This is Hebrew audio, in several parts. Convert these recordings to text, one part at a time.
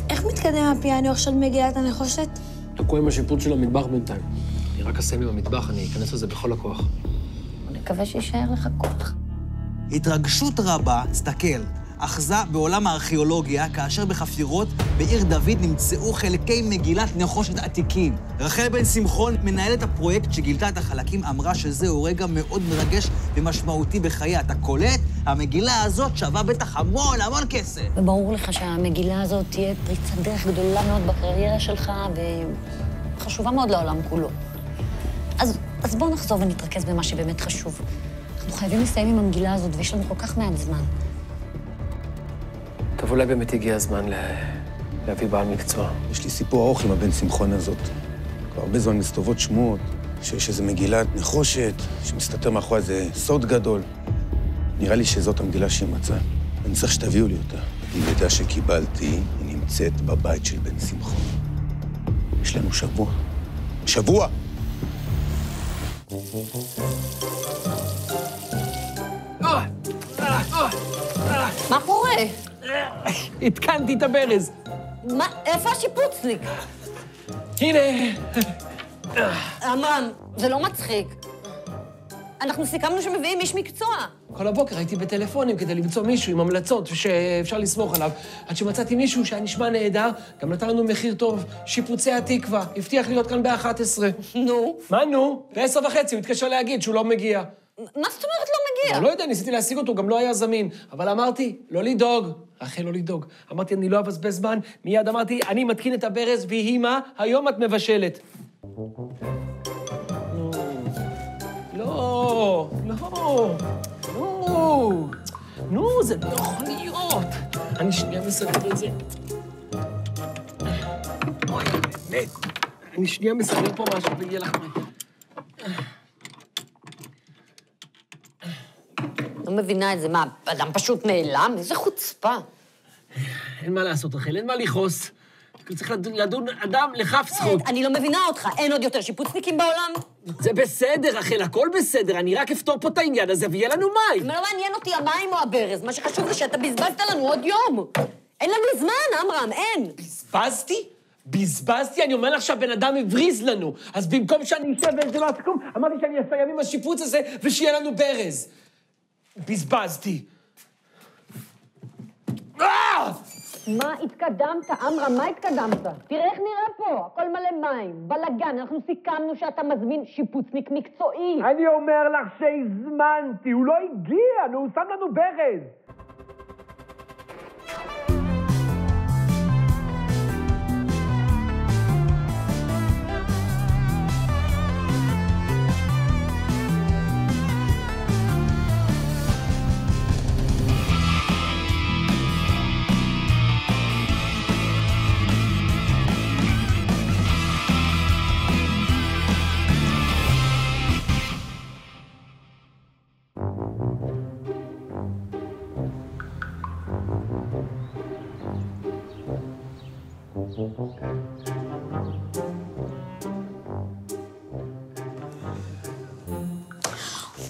איך מתקדם הפיענוח של מגילת הנחושת? תקוע עם השיפוט של המטבח בינתיים. אני רק אסיים עם המטבח, אני אכנס לזה בכל הכוח. אני מקווה שישאר לך כוח. התרגשות רבה, סתכל, אחזה בעולם הארכיאולוגיה, כאשר בחפירות בעיר דוד נמצאו חלקי מגילת נחושת עתיקים. רחל בן שמחון, מנהלת הפרויקט שגילתה את החלקים, אמרה שזהו רגע מאוד מרגש ומשמעותי בחיי. אתה קולט? המגילה הזאת שווה בטח המון כסף. וברור לך שהמגילה הזאת תהיה פריצת דרך גדולה מאוד בקריירה שלך, וחשובה מאוד לעולם כולו. אז בואו נחזור ונתרכז במה שבאמת חשוב. אנחנו חייבים לסיים עם המגילה הזאת, ויש לנו כל כך מעט זמן. טוב, אולי באמת הגיע הזמן להביא בעל מקצוע. יש לי סיפור ארוך עם הבן שמחון הזאת. כבר הרבה זמן מסתובבות שמועות, שיש איזו מגילת נחושת, שמסתתר מאחורי איזה סוד גדול. נראה לי שזאת המגילה שהיא מצאה. אני צריך שתביאו לי אותה. המידע שקיבלתי, היא נמצאת בבית של בן שמחון. יש לנו שבוע. שבוע! מה קורה? התקנתי את הברז. מה? איפה השיפוצניק? הנה. עמרם, זה לא מצחיק. אנחנו סיכמנו שמביאים איש מקצוע. כל הבוקר הייתי בטלפונים כדי למצוא מישהו עם המלצות שאפשר לסמוך עליו. עד שמצאתי מישהו שהיה נשמע נהדר, גם נתן לנו מחיר טוב, שיפוצי התקווה. הבטיח להיות כאן ב-11. נו? מה נו? ב-10:30 הוא התקשר להגיד שהוא לא מגיע. מה זאת אומרת לא מגיע? לא יודע, ניסיתי להשיג אותו, גם לא היה זמין. אבל אמרתי, לא לדאוג. אחי, לא לדאוג. אמרתי, אני לא אבזבז זמן. מיד אמרתי, אני מתקין את הברז, והיא מה? היום את מבשלת. לא. נו, זה לא יכול להיות. אני שנייה מסדר את זה. אוי, מת. אני שנייה מסדר פה משהו ויהיה לך מת. לא מבינה את זה. מה, אדם פשוט נעלם? איזה חוצפה. אין מה לעשות, רחל, אין מה לכעוס. צריך לדון אדם לכף זכות. אני לא מבינה אותך. אין עוד יותר שיפוצניקים בעולם? זה בסדר, רחל, הכל בסדר. אני רק אפתור פה את העניין הזה ויהיה לנו מים. מה לא מעניין אותי המים או הברז? מה שחשוב זה שאתה בזבזת לנו עוד יום. אין לנו זמן, עמרם, אין. בזבזתי? אני אומר לך שהבן אדם הבריז לנו. אז במקום שאני אשב וזה לא תקום, אמרתי שאני אסיים עם השיפוץ הזה ושיהיה לנו ברז. בזבזתי. מה התקדמת, עמרם? מה התקדמת? תראה איך נראה פה, הכל מלא מים, בלגן. אנחנו סיכמנו שאתה מזמין שיפוצניק מקצועי. אני אומר לך שהזמנתי, הוא לא הגיע, הוא שם לנו ברז.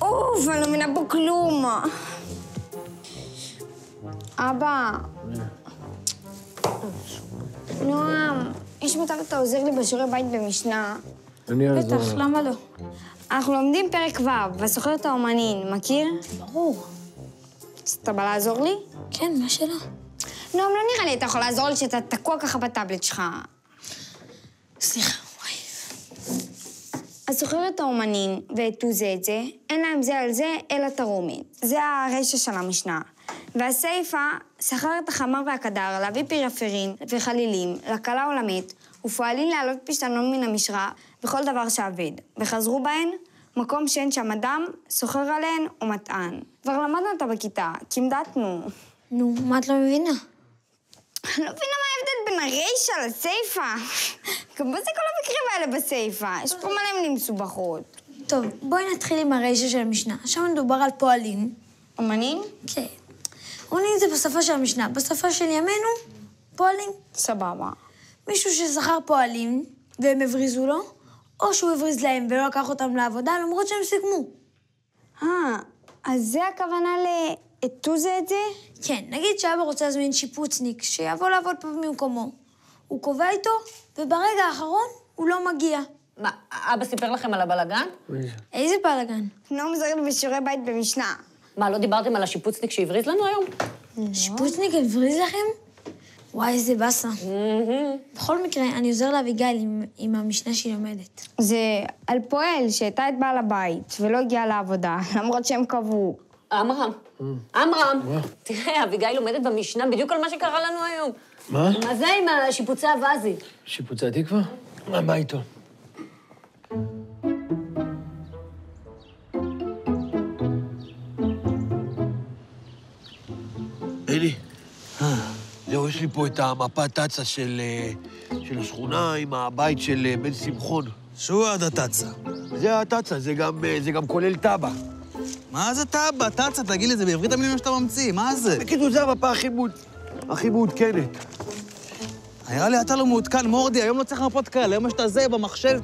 אוף, אני לא מבינה פה כלום. אבא. נועם, יש מצב אתה עוזר לי בשיעורי בית במשנה? אני אעזור. בטח, למה לא? אנחנו לומדים פרק ו', והסוחרת האומנין, מכיר? ברור. אז אתה בא לעזור לי? כן, מה שלא? נועם, לא נראה לי אתה יכול לעזור לי שאתה תקוע ככה בטאבלט שלך. סליחה, וואי. הסוחרת האומנין והתוזזה, אין להם זה על זה, אלא תרומת. זה הרשע של המשנה. והסייפה, סחרת החמר והקדר, להביא פירפרין וחלילים, לקלה עולמית, ופועלים להעלות פשטנון מן המשרה בכל דבר שעבד. וחזרו בהן, מקום שאין שם אדם, סוחר עליהן ומטען. כבר למדנו אותה בכיתה, כמדתנו. נו, מה את לא מבינה? אני לא מבינה מה ההבדל בין הרשע לסייפה. גם זה כל המקרים האלה בסייפה. יש פה מלא מילים מסובכות. טוב, בואי נתחיל עם הרשע של המשנה. שם מדובר על פועלים. אומנים? כן. אומנים זה בשפה של המשנה. בשפה של ימינו, פועלים. סבבה. מישהו ששכר פועלים והם הבריזו לו, או שהוא הבריז להם ולא לקח אותם לעבודה, למרות שהם סיכמו. אז זה הכוונה הטו זה את זה? כן, נגיד שאבא רוצה להזמין שיפוצניק, שיבוא לעבוד פה במקומו. הוא קובע איתו, וברגע האחרון הוא לא מגיע. מה, אבא סיפר לכם על הבלגן? איזה בלגן? נועם עוזר לי בשיעורי בית במשנה. מה, לא דיברתם על השיפוצניק שהבריז לנו היום? שיפוצניק הבריז לכם? וואי, איזה באסה. בכל מקרה, אני עוזר לאביגיל עם המשנה שהיא לומדת. זה על פועל שהייתה את בעל הבית ולא הגיע לעבודה, למרות שהם קבעו. עמרם, תראה, אביגיל לומדת במשנה בדיוק על מה שקרה לנו היום. מה? מה זה עם השיפוצי הוואזי? שיפוצי התקווה? מה איתו? אלי, זהו, יש לי פה את המפת תצה של השכונה עם הבית של בן שמחון. שהוא עד התצה. זה התצה, זה גם כולל טאבה. מה זה טאבה? תצה, תגיד לי, זה בעברית המילים שאתה ממציא, מה זה? בקיצור, זה המפה הכי מעודכנת. נראה לי אתה לא מעודכן, מורדי, היום לא צריך מפות כאלה, היום יש את זה במחשב,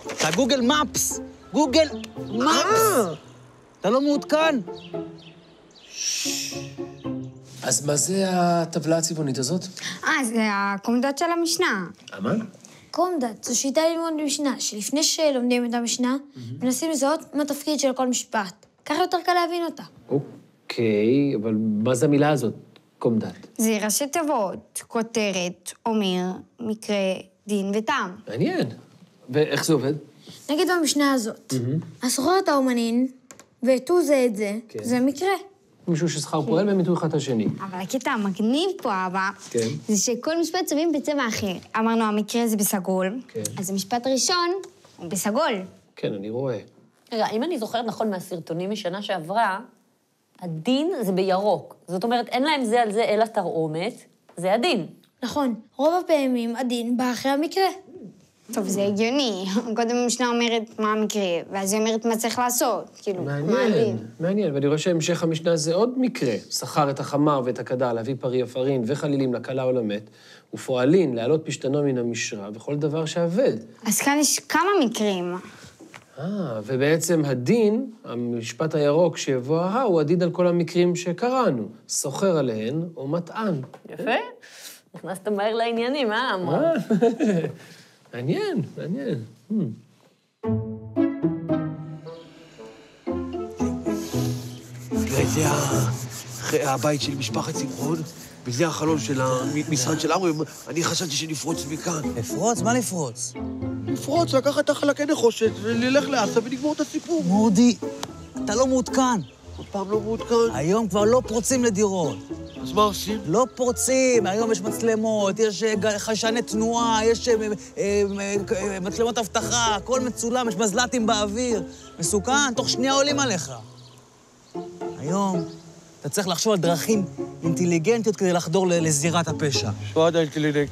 את הגוגל מפס. גוגל מפס! אתה לא מעודכן? אז מה זה הטבלה הצבעונית הזאת? זה הקומדות של המשנה. מה? קומדת, זו שיטה ללמוד במשנה, שלפני שלומדים את המשנה, מנסים לזהות מה התפקיד של כל משפט. ככה יותר קל להבין אותה. אוקיי, אבל מה זה המילה הזאת, קומדת? זה ראשי תיבות, כותרת, אומר, מקרה, דין וטעם. מעניין. ואיך זה עובד? נגיד במשנה הזאת, הסוחר את האומנין, והטו זה את זה, זה מקרה. מישהו ששכר פועל והם יטו אחד את השני. אבל הקטע המגניב פה, אבא, כן. זה שכל משפט צובעים בצבע אחר. אמרנו, המקרה זה בסגול, כן. אז המשפט הראשון הוא בסגול. כן, אני רואה. רגע, אם אני זוכרת נכון מהסרטונים משנה שעברה, הדין זה בירוק. זאת אומרת, אין להם זה על זה אלא תרעומת, זה הדין. נכון, רוב הפעמים הדין בא אחרי המקרה. טוב, זה הגיוני. קודם המשנה אומרת מה המקרה, ואז היא אומרת מה צריך לעשות. כאילו, מה הדין. מעניין, ואני רואה שהמשך המשנה זה עוד מקרה. שכר את החמר ואת הקדר, להביא פרי עפרין וחלילים לכלה או למת, ופועלין להעלות פשתנו מן המשרה, וכל דבר שעבד. אז כאן יש כמה מקרים. ובעצם הדין, המשפט הירוק שיבוא הוא הדין על כל המקרים שקראנו. סוחר עליהן או מטען. יפה. נכנסת מהר לעניינים, עמרם? מעניין. תראה, זה הבית של משפחת שמחון, וזה החלון של המשרד של עמרם. אני חשבתי שנפרוץ מכאן. לפרוץ? מה לפרוץ? נפרוץ, לקחת את החלקי נחושת, וללך לאסה ונגמור את הסיפור. מורדי, אתה לא מעודכן. עוד פעם לא מעודכן. היום כבר לא פורצים לדירות. אז מה עושים? לא פורצים, היום יש מצלמות, יש חיישני תנועה, יש מצלמות אבטחה, הכל מצולם, יש מזל"טים באוויר. מסוכן, תוך שנייה עולים עליך. היום אתה צריך לחשוב על דרכים אינטליגנטיות כדי לחדור לזירת הפשע. שועד האינטליגנט.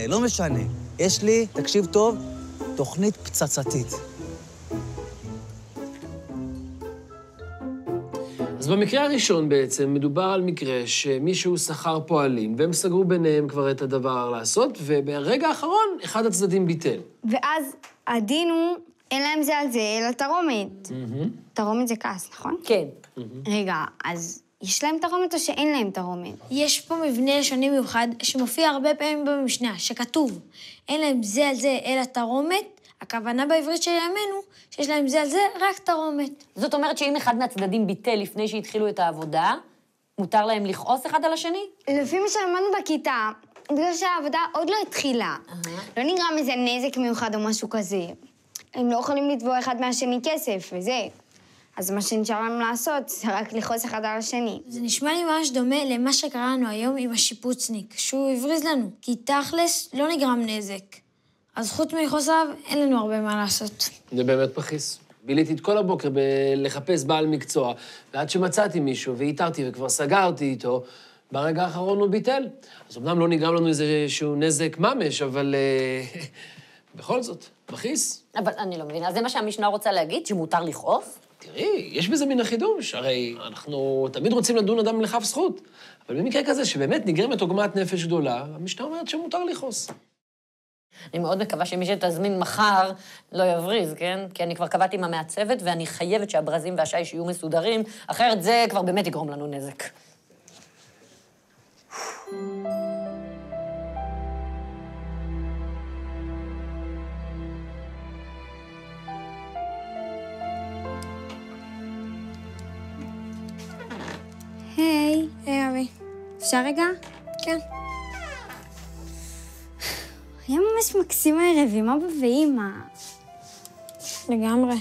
לא משנה. יש לי, תקשיב טוב, תוכנית פצצתית. אז במקרה הראשון בעצם מדובר על מקרה שמישהו שכר פועלים, והם סגרו ביניהם כבר את הדבר לעשות, וברגע האחרון אחד הצדדים ביטל. ואז הדין הוא, אין להם זה על זה, אלא תרעומת. תרעומת זה כעס, נכון? כן. רגע, אז יש להם תרעומת או שאין להם תרעומת? יש פה מבנה לשוני מיוחד שמופיע הרבה פעמים במשנה, שכתוב, אין להם זה על זה אלא תרעומת, הכוונה בעברית של ימינו, שיש להם זה על זה רק תרעומת. זאת אומרת שאם אחד מהצדדים ביטל לפני שהתחילו את העבודה, מותר להם לכעוס אחד על השני? לפי מה שלמדנו בכיתה, בגלל שהעבודה עוד לא התחילה. לא נגרם איזה נזק מיוחד או משהו כזה. הם לא יכולים לתבוע אחד מהשני כסף, וזה. אז מה שנשאר לנו לעשות זה רק לכעוס אחד על השני. זה נשמע לי ממש דומה למה שקרה לנו היום עם השיפוצניק, שהוא הבריז לנו, כי תכלס לא נגרם נזק. אז חוץ מלכעוס עליו, אין לנו הרבה מה לעשות. זה באמת מכעיס. ביליתי את כל הבוקר לחפש בעל מקצוע, ועד שמצאתי מישהו והתרתי וכבר סגרתי איתו, ברגע האחרון הוא ביטל. אז אמנם לא נגרם לנו איזשהו נזק ממש, אבל בכל זאת, מכעיס. אבל אני לא מבינה, זה מה שהמשנה רוצה להגיד, שמותר לכעוס? תראי, יש בזה מן החידוש, הרי אנחנו תמיד רוצים לדון אדם לכף זכות, אבל במקרה כזה שבאמת נגרמת עוגמת נפש גדולה, המשנה אומרת שמותר לכעוס. אני מאוד מקווה שמי שתזמין מחר לא יבריז, כן? כי אני כבר קבעתי עם המעצבת, ואני חייבת שהברזים והשיש יהיו מסודרים, אחרת זה כבר באמת יגרום לנו נזק. היי. היי, אבי. אפשר רגע? כן. היה ממש מקסים הערב עם אבא ואמא. לגמרי.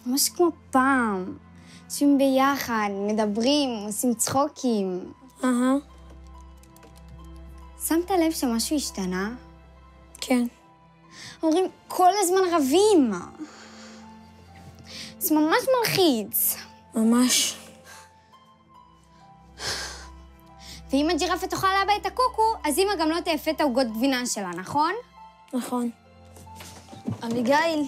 ממש כמו פעם. יושבים ביחד, מדברים, עושים צחוקים. שמת לב שמשהו השתנה? כן. אומרים, כל הזמן רבים. זה ממש מלחיץ. ממש. ואם הג'ירפה תאכל לאבא את הקוקו, אז אמא גם לא תאפה את העוגות גבינה שלה, נכון? נכון. אביגיל,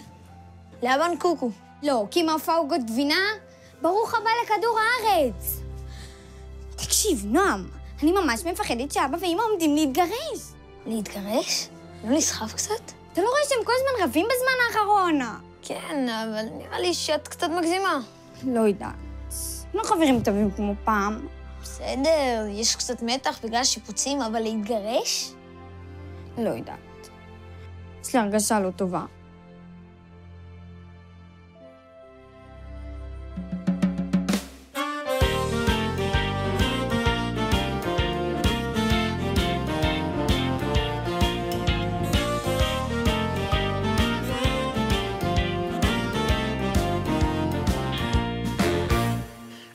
לאבן קוקו. לא, כי אם אהפה עוגות גבינה, ברוך הבא לכדור הארץ. תקשיב, נועם, אני ממש מפחדת שאבא ואמא עומדים להתגרש. להתגרש? לא נסחף קצת? אתה לא רואה שהם כל הזמן רבים בזמן האחרון? כן, אבל נראה לי שאת קצת מגזימה. לא יודעת. לא חברים טובים כמו פעם. בסדר, יש קצת מתח בגלל שיפוצים, אבל להתגרש? לא יודעת. יש לי הרגשה לא טובה.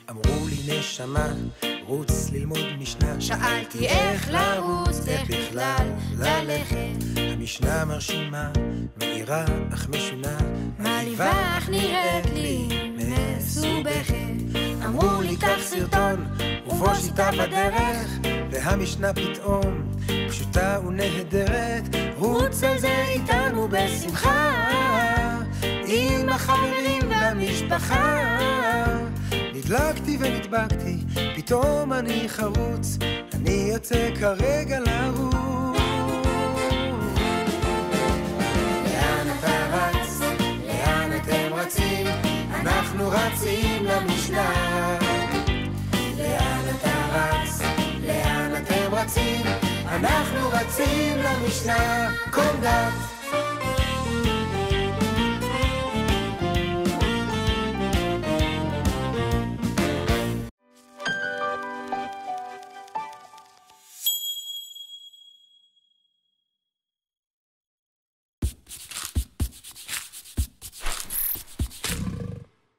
אמרו לי נשמה, רוץ ללמוד משנה. שאלתי איך לרוץ, איך בכלל ללכת. המשנה מרשימה, מאירה אך משונה, מעליבה אך נראית לי מסובכת. אמרו לי קח סרטון, ובו שיטה בדרך, והמשנה פתאום פשוטה ונהדרת. רוץ על זה איתנו בשמחה, עם החברים והמשפחה. נדלקתי ונדבקתי, פתאום אני חרוץ, אני יוצא כרגע לרוץ. לאן אתה רץ? לאן אתם רצים? אנחנו רצים למשנה. לאן אתה רץ? לאן אתם רצים? אנחנו רצים למשנה. קום דף